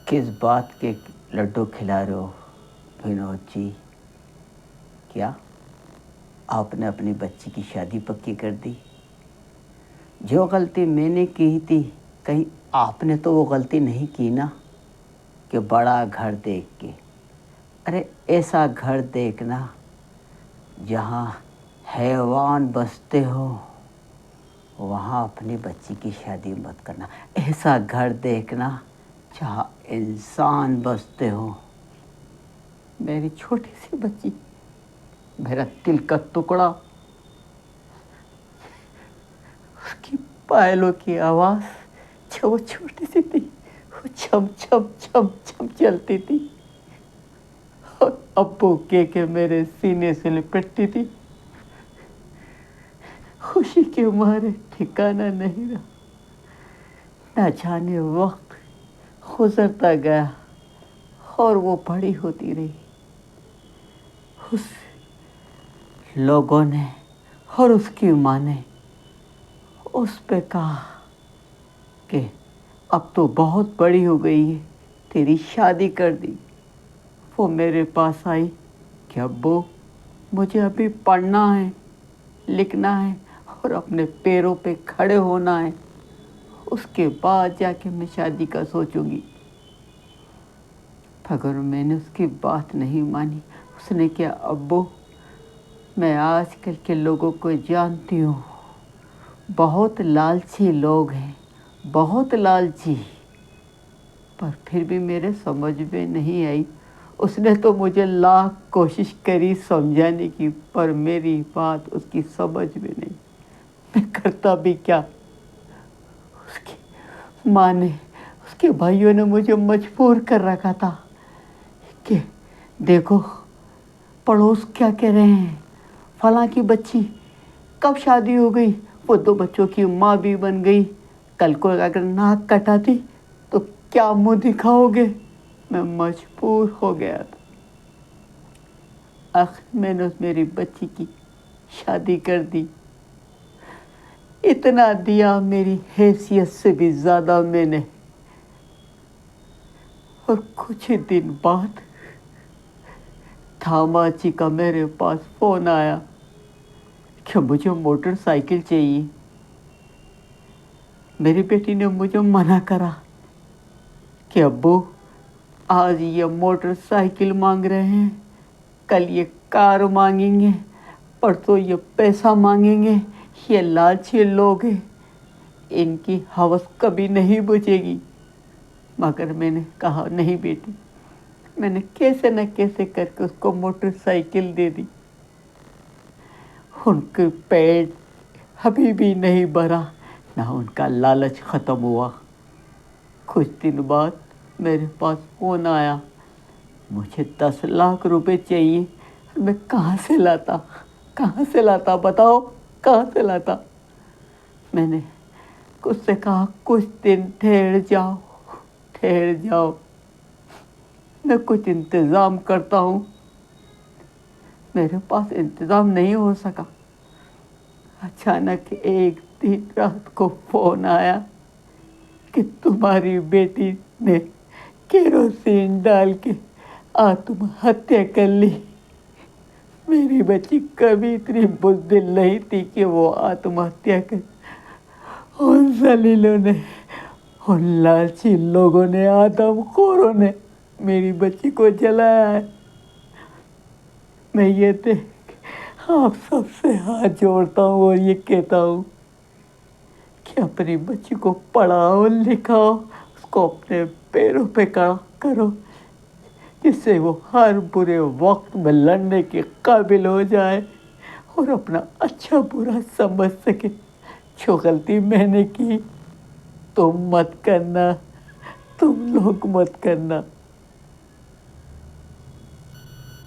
किस बात के लड्डू खिला रहे हो विनोद जी? क्या आपने अपनी बच्ची की शादी पक्की कर दी? जो गलती मैंने की थी, कहीं आपने तो वो गलती नहीं की ना कि बड़ा घर देख के? अरे ऐसा घर देखना जहाँ हैवान बसते हो, वहाँ अपनी बच्ची की शादी मत करना। ऐसा घर देखना जहाँ इंसान बसते हो। मेरी छोटी सी बच्ची, मेरा दिल का टुकड़ा, उसकी पायलों की आवाज़ जो वो छोटी सी थी, वो छम छम छम छम चलती थी और अब्बू के मेरे सीने से लिपटती थी। खुशी के मारे ठिकाना नहीं रहा। न जाने वक्त गुजरता गया और वो बड़ी होती रही। उस लोगों ने और उसकी माँ ने उस पे कहा कि अब तो बहुत बड़ी हो गई है, तेरी शादी कर दी। वो मेरे पास आई कि अब्बू, मुझे अभी पढ़ना है, लिखना है और अपने पैरों पे खड़े होना है, उसके बाद जाके मैं शादी का सोचूंगी। मगर मैंने उसकी बात नहीं मानी। उसने क्या, अब्बू, मैं आजकल के लोगों को जानती हूँ, बहुत लालची लोग हैं, बहुत लालची, पर फिर भी मेरे समझ में नहीं आई। उसने तो मुझे लाख कोशिश करी समझाने की, पर मेरी बात उसकी समझ में नहीं। मैं करता भी क्या? उसकी माँ ने, उसके भाइयों ने मुझे मजबूर कर रखा था कि देखो पड़ोस क्या कह रहे हैं, फलां की बच्ची कब शादी हो गई, वो 2 बच्चों की माँ भी बन गई, कल को अगर नाक कटाती तो क्या मुंह दिखाओगे? मैं मजबूर हो गया था। आखिर मैंने उस मेरी बच्ची की शादी कर दी। इतना दिया मेरी हैसियत से भी ज़्यादा मैंने। और कुछ ही दिन बाद थामाची का मेरे पास फ़ोन आया कि मुझे मोटरसाइकिल चाहिए। मेरी बेटी ने मुझे मना करा कि अब्बू, आज ये मोटरसाइकिल मांग रहे हैं, कल ये कार मांगेंगे, परसों ये पैसा मांगेंगे, ये लालची लोग हैं, इनकी हवस कभी नहीं बुझेगी। मगर मैंने कहा नहीं बेटी, मैंने कैसे न कैसे करके उसको मोटरसाइकिल दे दी। उनके पेट अभी भी नहीं भरा, ना उनका लालच ख़त्म हुआ। कुछ दिन बाद मेरे पास फ़ोन आया, मुझे 10 लाख रुपए चाहिए। मैं कहाँ से लाता बताओ, कहाँ से लाता? मैंने उससे कहा कुछ दिन ठहर जाओ, मैं कुछ इंतज़ाम करता हूँ। मेरे पास इंतज़ाम नहीं हो सका। अचानक एक दिन रात को फ़ोन आया कि तुम्हारी बेटी ने केरोसिन डाल के आत्महत्या कर ली। मेरी बच्ची कभी इतनी बुज़दिल नहीं थी कि वो आत्महत्या कर। उन जलीलों ने, उन लालची लोगों ने, आदमखोरों ने मेरी बच्ची को जलाया है। मैं ये देख आप सबसे हाथ जोड़ता हूँ और ये कहता हूँ कि अपनी बच्ची को पढ़ाओ लिखाओ, उसको अपने पैरों पे खड़ा करो, जिससे वो हर बुरे वक्त में लड़ने के काबिल हो जाए और अपना अच्छा बुरा समझ सके। जो गलती मैंने की तुम मत करना, तुम लोग मत करना।